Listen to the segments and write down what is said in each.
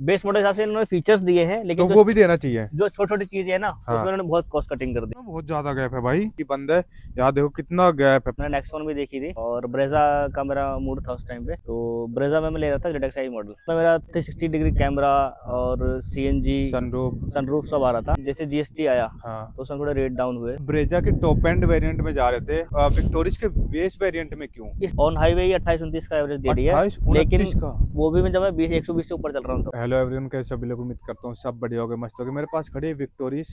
Base model हिसाब से इन्होंने फीचर्स दिए हैं, लेकिन तो वो भी देना चाहिए। जो छोटी छोटी चीजें है ना, हाँ। उसमें उन्होंने बहुत कॉस्ट कटिंग कर दी। बहुत ज्यादा गैप है भाई, ये बंद है। यहाँ देखो कितना गैप है। मैंने नेक्सॉन भी देखी थी और ब्रेजा का मेरा मूड था उस टाइम पे, तो ब्रेजा में मैं ले रहा था ZXi मॉडल। उसमें मेरा 360 डिग्री कैमरा और CNG सनरूफ सब आ रहा था। जैसे GST आया हाँ। तो उसमें थोड़े रेट डाउन हुए। ब्रेजा के टॉप एंड वेरिएंट में जा रहे थे, विक्टोरिस के बेस वेरिएंट में क्यों? इस ऑन हाईवे ही 28-29 का एवरेज दे दिया है, 28-29 का। वो भी मैं जब मैं 120 से ऊपर चल रहा हूँ तो। हेलो एवरीवन, कैसे सभी लोग, उम्मीद करता हूँ सब बढ़िया हो गए, मस्त हो गए। मेरे पास खड़ी है विक्टोरिस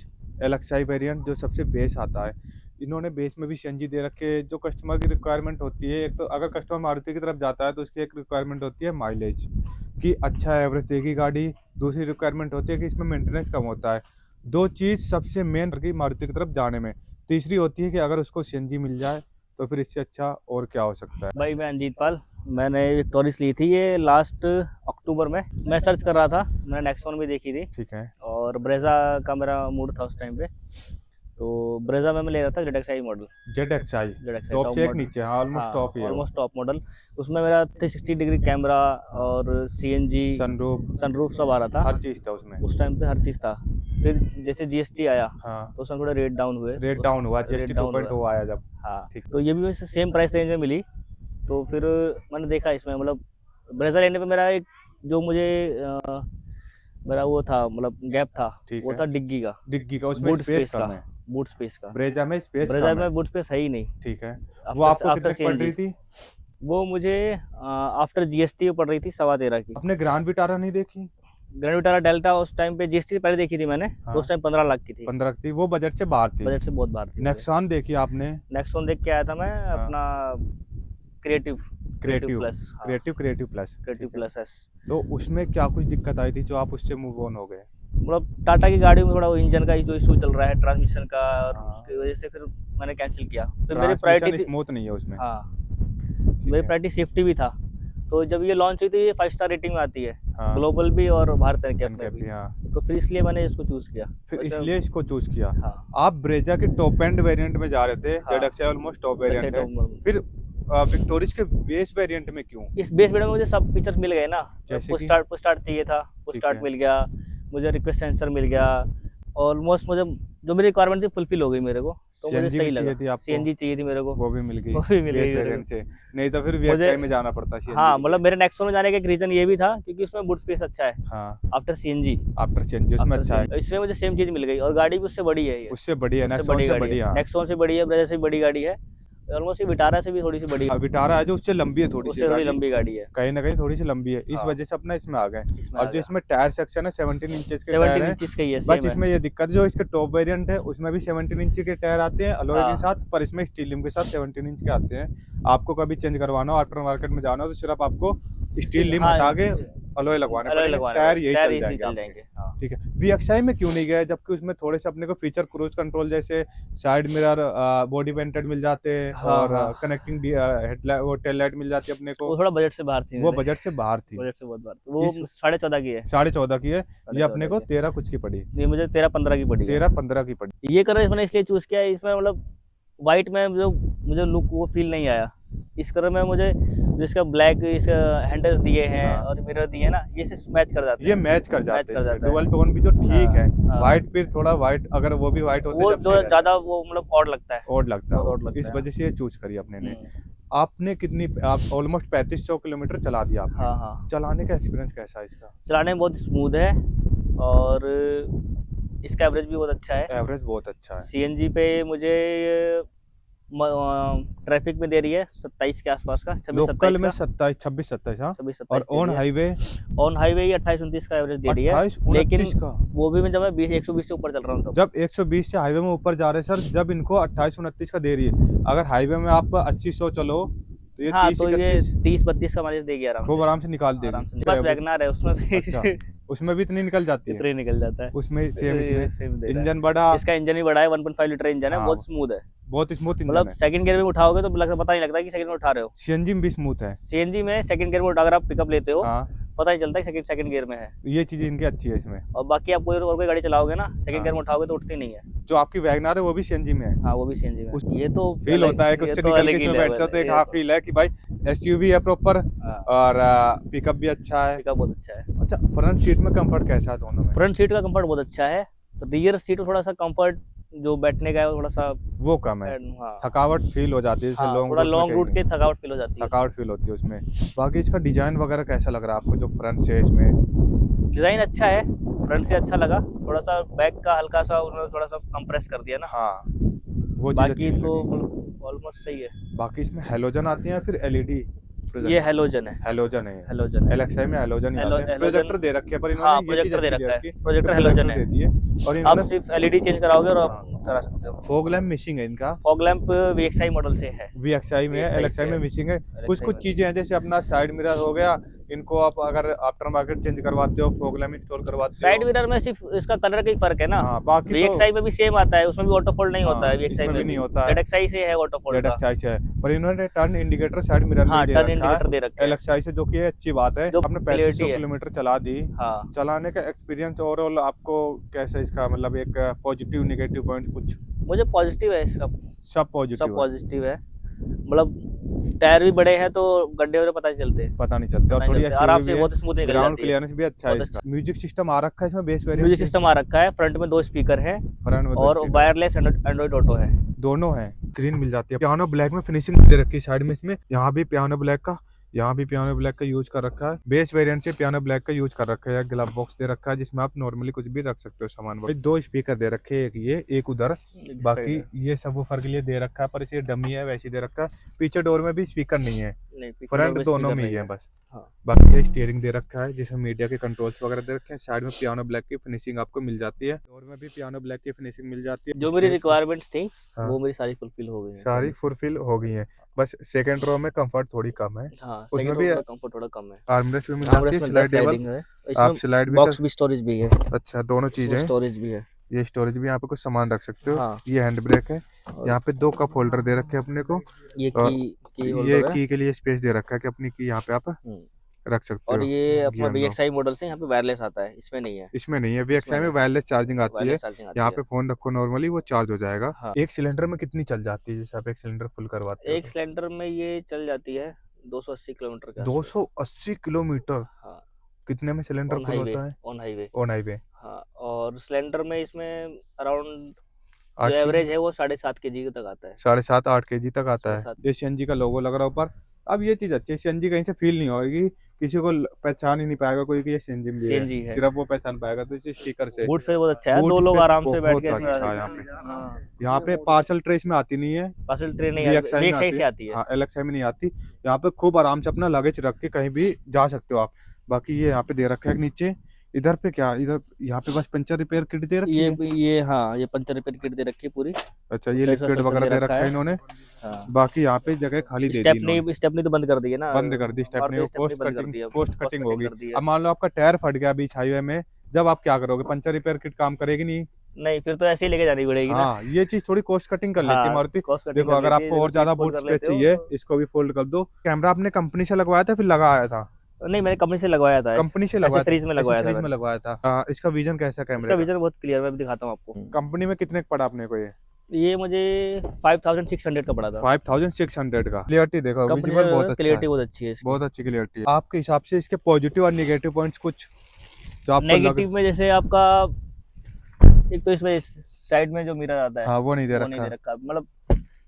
LXi वेरिएंट, जो सबसे बेस आता है। इन्होंने बेस में भी CNG दे रखे, जो कस्टमर की रिक्वायरमेंट होती है। एक तो अगर कस्टमर मारुति की तरफ जाता है तो उसकी एक रिक्वायरमेंट होती है माइलेज की, अच्छा एवरेज देगी गाड़ी। दूसरी रिक्वायरमेंट होती है कि इसमें मेंटेनेंस कम होता है। दो चीज़ सबसे मेन की मारुति की तरफ जाने में। तीसरी होती है कि अगर उसको CNG मिल जाए तो फिर इससे अच्छा और क्या हो सकता है। भाई मैं अंजीत पाल, मैंने विक्टोरिस ली थी ये लास्ट अक्टूबर में। मैं सर्च कर रहा था, मैंने नेक्सॉन भी देखी थी। ठीक है। और ब्रेजा का मेरा मूड था उस टाइम पे, तो ब्रेजा में मैं ले रहा था ZXi मॉडल। ZXi टॉप से एक नीचे, हाँ ऑलमोस्ट टॉप ही है। Almost top model. उसमें मेरा 360 डिग्री कैमरा और CNG सनरूफ सब आ रहा था। हर चीज़ था उसमें उस टाइम पे, हर चीज़ था। फिर जैसे GST आया हाँ। तो उसमें थोड़े रेट डाउन हुए। रेट डाउन हुआ, GST 2.0 आया जब। हाँ, ठीक। तो ये भी वैसे सेम प्राइस रेंज में मिली। तो फिर मैंने देखा इसमें, मतलब ब्रेजा लेने पे मेरा एक जो मुझे मेरा वो था, मतलब गैप था, वो था डिग्गी का उसमें बूट स्पेस का। कम है। बूट स्पेस का ब्रेजा में स्पेस ब्रेजा कम है। में बूट स्पेस है ही नहीं। ठीक है। वो आफ्टर आपको कितने की पड़ CNG रही थी? वो मुझे आफ्टर GST पड़ रही थी 13.25 की। आपने ग्रैंड विटारा नहीं देखी? ग्रैंड विटारा डेल्टा उस टाइम पे GST पहले देखी थी मैंने। हाँ। तो उस टाइम 15 लाख की थी। 15 थी, वो बजट से बाहर थी। बजट से बहुत बाहर थी। नेक्सॉन देखी आपने? नेक्सॉन देख के आया था मैं। हाँ। अपना क्रिएटिव प्लस S। तो उसमें क्या कुछ दिक्कत आई थी जो आप उससे मूव ऑन हो गए? मतलब टाटा की गाड़ी में थोड़ा वो इंजन का जो इशू चल रहा है, ट्रांसमिशन का, और हाँ। उसकी वजह से फिर मैंने कैंसिल किया। फिर मेरी प्रायोरिटी स्मूथ नहीं है उसमें। हाँ, मेरी प्रायोरिटी सेफ्टी भी था। तो जब ये लॉन्च हुई थी, ये 5 स्टार रेटिंग में आती है। हाँ। ग्लोबल भी और भारत में भी। हाँ। तो फिर इसलिए मैंने इसको चूज किया। फिर इसलिए इसको चूज किया। हाँ। आप ब्रेजा के टॉप एंड वेरिएंट में जा रहे थे। हाँ। ZXi ऑलमोस्ट टॉप वेरिएंट है। फिर विक्टोरिस के बेस वेरिएंट में क्यों? इस बेस वेरिएंट में मुझे सब फीचर्स मिल गए ना। जैसे पुश कि? स्टार्ट चाहिए था, पुश ठीक स्टार्ट है। मिल गया मुझे। रिक्वेस्ट सेंसर मिल गया। ऑलमोस्ट मुझे जो मेरी रिक्वायरमेंट थी फुलफिल हो गई मेरे को। तो मुझे CNG सही भी चाहिए लगा। थी आपको? CNG चाहिए थी मेरे को, वो भी मिल गई। वो भी मिल बेस गई मेरे वेरिएंट को। से, नहीं तो फिर मुझे VXi में जाना पड़ता CNG हाँ, के मतलब लिए। मेरे नेक्सॉन में जाने का एक रीजन ये भी था क्योंकि उसमें बूट स्पेस अच्छा है। हाँ। आफ्टर CNG उसमें अच्छा है। इसमें मुझे सेम चीज मिल गई और गाड़ी भी उससे बड़ी है। ये उससे बड़ी है, उससे नेक्सॉन से बड़ी है। नेक्सॉन से बड़ी है, ब्रेजा से बड़ी गाड़ी है। ऑलमोस्ट विटारा से भी थोड़ी सी बड़ी है। विटारा है जो उससे लंबी है, थोड़ी सी उससे थोड़ी लंबी गाड़ी है। कहीं ना कहीं थोड़ी सी लंबी है, इस हाँ। वजह से अपना इसमें आ गए। इसमें और जो इसमें टायर सेक्शन है 17 इंचेस के टायर 17 हैं। इंच का ही है, बस सेम है। इसमें ये दिक्कत, जो इसके टॉप वेरिएंट है उसमें भी 17 इंच के टायर आते हैं अलॉय हाँ। के साथ, पर इसमें स्टील रिम के साथ 17 इंच के आते हैं। आपको कभी चेंज करवाना हो, आफ्टर मार्केट में जाना हो, तो सिर्फ आपको स्टील रिम हटा के अलॉय लगवाने पड़ेंगे, टायर यही चल जाएंगे। हाँ। ठीक है। VXi में क्यों नहीं गए, जबकि उसमें थोड़े से अपने को फीचर, क्रूज कंट्रोल जैसे साइड मिरर, बॉडी पेंटेड मिल जाते हैं, हाँ, और हाँ। कनेक्टिंग हेडलाइट, वो टेल लाइट मिल जाती है अपने को। वो थोड़ा बजट से बाहर थी। वो बजट से बाहर थी। बजट से बहुत बाहर थी। वो 14.5 की है। 14.5 की है। ये 14.5 अपने को की 13 कुछ की पड़ी। नहीं, मुझे 13-15 की पड़ी है। 13-15 की पड़ी। ये कलर मैंने इसलिए चूज किया है, इसमें मतलब व्हाइट में जो मुझे लुक वो फील नहीं आया। इस कलर में मुझे जिसका ब्लैक इसका हैंडल्स दिए हैं। हाँ। और मिरर दिए हैं ना, ये से मैच कर जाते हैं। ये मैच कर जाते हैं, है। डुअल टोन भी जो ठीक है। हाँ। व्हाइट फिर थोड़ा व्हाइट, अगर वो भी व्हाइट होते वो जब जो सही रहता। ज्यादा वो मतलब ऑड लगता है। ओड लगता बहुत है odd लगता इस है। वजह से ये चूज करी अपने ने। आपने कितनी, आप ऑलमोस्ट 3500 किलोमीटर चला दिया आपने। हाँ, हाँ। चलाने का एक्सपीरियंस कैसा है इसका? चलाने में बहुत स्मूथ है और इसका एवरेज भी बहुत अच्छा है। एवरेज बहुत अच्छा है। CNG पे मुझे ट्रैफिक में दे रही है 27 के आसपास का, 26-27 लोकल में का। 26-27 हाँ। 26-27 और ऑन हाईवे? ऑन हाईवे ही 28-29 का एवरेज दे रही है। 28-29 का। वो भी मैं जब मैं 120 से ऊपर चल रहा हूँ जब 120 से हाईवे में ऊपर जा रहे हैं सर, जब इनको 28-29 का दे रही है। अगर हाईवे में आप 80-100 चलो तो ये हाँ, तो ये 30-31 30-32 का माइलेज देगी खूब आराम से निकाल आराम देगी। से। बस वैगनआर है, उसमें भी अच्छा, उसमें भी इतनी निकल जाती है? इतना ही निकल जाता है। उसमें सेम, इसमें दे रहा है। इंजन बड़ा, इसका इंजन भी बड़ा है, 1.5 लीटर इंजन है। हाँ। बहुत स्मूथ है, बहुत स्मूथ इंजन मतलब है। सेकंड गियर में उठाओगे तो पता नहीं लगता कि सेकंड में उठा रहे हो। CNG में भी स्मूथ है। CNG में सेकंड गियर में अगर आप पिकअप लेते हो हाँ। पता ही चलता है सेकंड गियर में है। ये चीज इनकी अच्छी है इसमें। और बाकी आप कोई गाड़ी चलाओगे ना, सेकंड हाँ। गियर में उठाओगे तो उठती नहीं है। जो आपकी वैगनआर है वो भी सीएनजी में है। हाँ वो भी सीएनजी में है। ये तो फील होता है कि ये उससे तो निकल अलग के ही इसमें लेवल बैठते हो तो है, एक ये हाँ तो। फील है कि भाई एसयूवी है प्रॉपर, हाँ, और पिकअप भी अच्छा है। पिकअप बहुत अच्छा है। अच्छा, फ्रंट सीट में कंफर्ट कैसा है दोनों में? फ्रंट सीट का कंफर्ट बहुत अच्छा है। तो रियर सीट में थोड़ा सा कंफर्ट जो बैठने का है वो थोड़ा सा वो कम है, हाँ, थकावट फील हो जाती है जैसे हाँ लॉन्ग थोड़ा रूट में लॉन्ग रूट कहीं के थकावट फील हो जाती है। थकावट फील होती है उसमें। बाकी इसका डिजाइन वगैरह कैसा लग रहा है आपको जो फ्रंट से इसमें? डिजाइन अच्छा है, फ्रंट से अच्छा लगा। थोड़ा सा बैक का हल्का सा उन्होंने थोड़ा सा कंप्रेस कर दिया ना। हाँ, वो चीज बाकी अच्छी तो लगी। ऑलमोस्ट सही है। बाकी इसमें हेलोजन आती है या फिर एलईडी? ये हेलोजन है। हेलोजन है। हेलोजन है। एलएक्सआई में हेलोजन ही आते हैं। हेलोजन। प्रोजेक्टर दे रखे हैं पर हाँ इन्होंने ये चीज प्रोजेक्टर दे अच्छी दे रखा रखी है, है, प्रोजेक्टर प्रोजेक्टर हेलोजन है। दे दिए। और आप इन्होंने सिर्फ एलईडी चेंज कराओगे और आप हाँ, करा सकते हो। फॉग लैम्प मिसिंग है इनका। फॉग लैंप वीएक्सआई मॉडल से है। वीएक्सआई में है, VXI एलएक्सआई से में है। मिसिंग है। कुछ LXI कुछ में। चीजें हैं जैसे अपना साइड मिरर हो गया, इनको आप अगर आफ्टर मार्केट चेंज करवाते हो, फॉग लैम्प इंस्टॉल करवाते साइड हो। मिरर में सिर्फ इसका कलर का ही फर्क है ना। हाँ, बाकी तो वीएक्सआई में भी सेम आता है, उसमें भी ऑटो फोल्ड नहीं होता हाँ, है वीएक्सआई इसमें में भी भी। नहीं होता है। जेडएक्सआई से है ऑटो फोल्ड का। जेडएक्सआई से है, पर इन्होंने टर्न इंडिकेटर साइड मिरर में हाँ ही दे टर्न रखा इंडिकेटर है दे रखे हैं। एलएक्सआई से, जो कि अच्छी बात है। जो आपने क्लियरिटी 3500 है। किलोमीटर चला दी, हाँ चलाने का एक्सपीरियंस ओवरऑल आपको कैसा इसका, मतलब एक पॉजिटिव नेगेटिव पॉइंट कुछ? मुझे पॉजिटिव है इसका। सब सब पॉजिटिव है, पॉजिटिव है। मतलब टायर भी बड़े हैं तो गड्ढे वगैरह पता नहीं चलते। पता नहीं चलते। और पता नहीं थोड़ी चलते, एसयूवी आराम भी से है, बहुत स्मूथ निकल ग्राउंड जाती है। क्लियरेंस भी अच्छा है बहुत इसका। अच्छा। म्यूजिक सिस्टम आ रखा है इसमें, बेस वेरिएंट म्यूजिक सिस्टम आ रखा है, फ्रंट में 2 स्पीकर है फ्रंट में और वायरलेस एंड्रॉइड ऑटो है। दोनों है। स्क्रीन मिल जाती है, पियानो ब्लैक में फिनिशिंग दे रखी है साइड में इसमें। यहाँ भी पियानो ब्लैक का, यहाँ भी पियानो ब्लैक का यूज कर रखा है। बेस वेरिएंट से पियानो ब्लैक का यूज कर रखा है। ग्लव बॉक्स दे रखा है जिसमें आप नॉर्मली कुछ भी रख सकते हो सामान। 2 स्पीकर दे रखे हैं, एक ये एक उधर। बाकी ये सबवूफर के लिए दे रखा है, पर इसे डमी है वैसे दे रखा है। पीछे डोर में भी स्पीकर नहीं है, फ्रंट दोनों में ही है बस। हाँ। बाकी ये स्टीयरिंग दे रखा है जिसमें मीडिया के कंट्रोल्स वगैरह दे रखे हैं। साइड में पियानो ब्लैक की फिनिशिंग आपको मिल जाती है, डोर में भी पियानो ब्लैक की फिनिशिंग मिल जाती है। जो मेरी रिक्वायरमेंट्स थी हाँ, वो मेरी सारी फुलफिल हो गई हैं। सारी फुलफिल हो गई है। बस सेकंड रो में कंफर्ट थोड़ी कम है। हाँ उसमें सेकंड भी रो कंफर्ट थोड़ा कम है। आर्मरेस्ट भी मिल जाती है, स्लाइडेबल। है। आप इसमें स्लाइड भी बॉक्स भी स्टोरेज भी है। अच्छा, दोनों चीजें। स्टोरेज भी है। ये स्टोरेज भी, यहाँ पे कुछ सामान रख सकते हो। हाँ। ये हैंड ब्रेक है। यहाँ पे 2 कप होल्डर दे रखे हैं अपने को। ये और की ये होल्डर है। की के लिए स्पेस दे रखा है कि अपनी की यहाँ पे आप रख सकते हो। और ये अपना unlock। वीएक्सआई मॉडल से यहाँ पे वायरलेस आता है, इसमें नहीं है। इसमें नहीं है, वीएक्सआई में वायरलेस चार्जिंग आती है। वायरलेस चार्जिंग आती यहाँ है। पे फोन रखो नॉर्मली, वो चार्ज हो जाएगा। हाँ। एक सिलेंडर में कितनी चल जाती है जैसे आप एक सिलेंडर फुल करवाते हो? एक सिलेंडर में ये चल जाती है 280 किलोमीटर के आसपास। 280 किलोमीटर? हाँ। कितने में सिलेंडर ऑन फुल हाईवे, होता है? On highway. On highway. हाँ और सिलेंडर में इसमें अराउंड जो 8 एवरेज है वो 7.5 kg तक आता है। 7.5 8 केजी तक आता है। 7.5। ये सीएनजी का लोगो लग रहा है ऊपर। अब ये चीज अच्छी है, सीएनजी कहीं से फील नहीं होगी, किसी को पहचान ही नहीं पाएगा कोई कि ये सीएनजी में सीएनजी है। सिर्फ वो पहचान पाएगा तो इस स्टिकर से। बूट स्पेस बहुत अच्छा है, बूट 2 लोग स्पेस आराम से बैठ बहुत के इसमें अच्छा आ है यहाँ सकते पे। हैं। हाँ। यहाँ पे पार्सल ट्रे इसमें आती नहीं है, पार्सल ट्रेन नहीं VXI में VXI से आती है। हाँ, एलएक्सआई में नहीं आती। यहाँ पे खूब आराम से अपना लगेज रख के कहीं भी जा सकते हो आप। बाकी ये यहाँ पे दे रखा है नीचे। इधर पे क्या, इधर यहाँ पे बस पंचर रिपेयर किट दे रखी है। ये हाँ ये पंचर रिपेयर किट दे रखी है पूरी। अच्छा, ये लिक्विड वगैरह दे रखा है इन्होंने। हाँ। बाकी यहाँ पे जगह खाली दे दी इन्होंने। स्टेपनी तो बंद कर दी है ना, बंद कर दी स्टेपनी, स्टेपनी बंद कर दी है, कोस्ट कटिंग होगी। कर दी है। अब मान लो आपका टायर फट गया बीच हाईवे में, जब आप क्या करोगे? पंचर रिपेयर किट काम करेगी नहीं। नहीं फिर तो ऐसे ही लेके जानी पड़ेगी ना। हाँ, ये चीज थोड़ी कॉस्ट कटिंग कर लेती है मारुति। देखो अगर आपको और ज्यादा बूट स्पेस चाहिए, इसको भी फोल्ड कर दो। कैमरा आपने कंपनी से लगवाया था फिर लगाया था? नहीं मैंने कंपनी से लगवाया था। कंपनी से लगवाया था, एक्सेसरीज में लगवाया था। में लगवाया था। इसका विजन कैसा कैमरे इसका का? विजन बहुत क्लियर, मैं भी दिखाता हूँ आपको। कंपनी में कितने का पड़ा अपने को? ये मुझे 5600 का पड़ा था। 5600 का। क्लियरिटी देखो, विजुअल बहुत अच्छा है, क्लियरिटी बहुत अच्छी है इसकी। बहुत अच्छी क्लियरिटी है। आपके हिसाब से इसके पॉजिटिव और नेगेटिव पॉइंट्स कुछ जो आपको नेगेटिव में जैसे आपका एक तो इसमें साइड में जो मिरर आता है हाँ, वो नहीं दे रखा। मतलब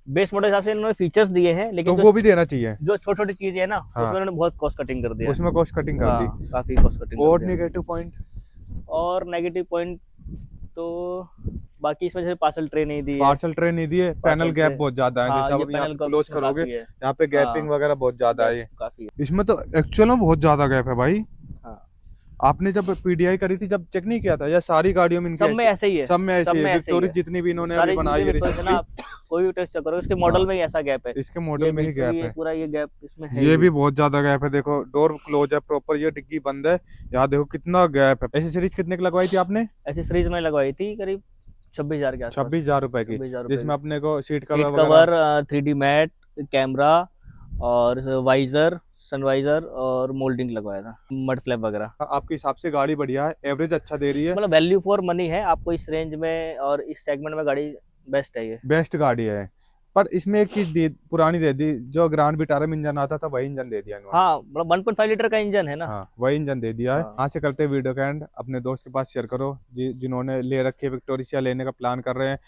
बेस मॉडल हिसाब से इन्होंने फीचर्स दिए हैं, लेकिन तो वो भी देना चाहिए। जो छोटी छोटी चीजें है ना हाँ। उसमें उन्होंने बहुत कॉस्ट कटिंग कर दिया। उसमें कॉस्ट कटिंग कर दी, काफी कॉस्ट कटिंग। और नेगेटिव पॉइंट? और नेगेटिव पॉइंट तो बाकी इसमें जैसे पार्सल ट्रे नहीं दी है। पार्सल ट्रे नहीं दिए, पैनल गैप बहुत ज्यादा है। जैसे आप यहाँ क्लोज करोगे यहाँ पे गैपिंग वगैरह बहुत ज्यादा है। काफी है इसमें तो एक्चुअल में बहुत ज्यादा गैप है भाई। हाँ। आपने जब पीडीआई करी थी जब चेक नहीं किया था, या सारी गाड़ियों में सब में ऐसे ही है? सब में ऐसे ही है। विक्टोरिया जितनी भी इन्होंने अभी बनाई है रिसेंटली, कोई भी टेस्ट करो इसके मॉडल में ही ऐसा गैप है। इसके मॉडल में ही गैप है पूरा ये गैप इसमें है। ये भी बहुत ज्यादा गैप है। देखो डोर क्लोज है प्रॉपर, ये डिग्गी बंद है, यहाँ देखो कितना गैप है। एसेसरीज कितने की लगवाई थी आपने? एसेसरीज में लगवाई थी करीब 26,000 के आसपास। 26,000 रुपए की, जिसमें अपने को seat cover 3D mat, camera और वाइजर, सनवाइजर और मोल्डिंग लगवाया था, मड फ्लैप वगैरह। आपके हिसाब से गाड़ी बढ़िया है, एवरेज अच्छा दे रही है, मतलब वैल्यू फॉर मनी है, आपको इस रेंज में और इस सेगमेंट में गाड़ी बेस्ट है ये। बेस्ट गाड़ी है। पर इसमें एक चीज पुरानी दे दी, जो ग्रांड विटारा में इंजन आता था वही इंजन दे दिया इन्होंने। हाँ मतलब 1.5 लीटर का इंजन है ना। हाँ वही इंजन दे दिया है। हाँ। यहाँ से करते वीडियो का एंड, अपने दोस्त के पास शेयर करो जिन्होंने ले रखी है विक्टोरिया, लेने का प्लान कर रहे हैं।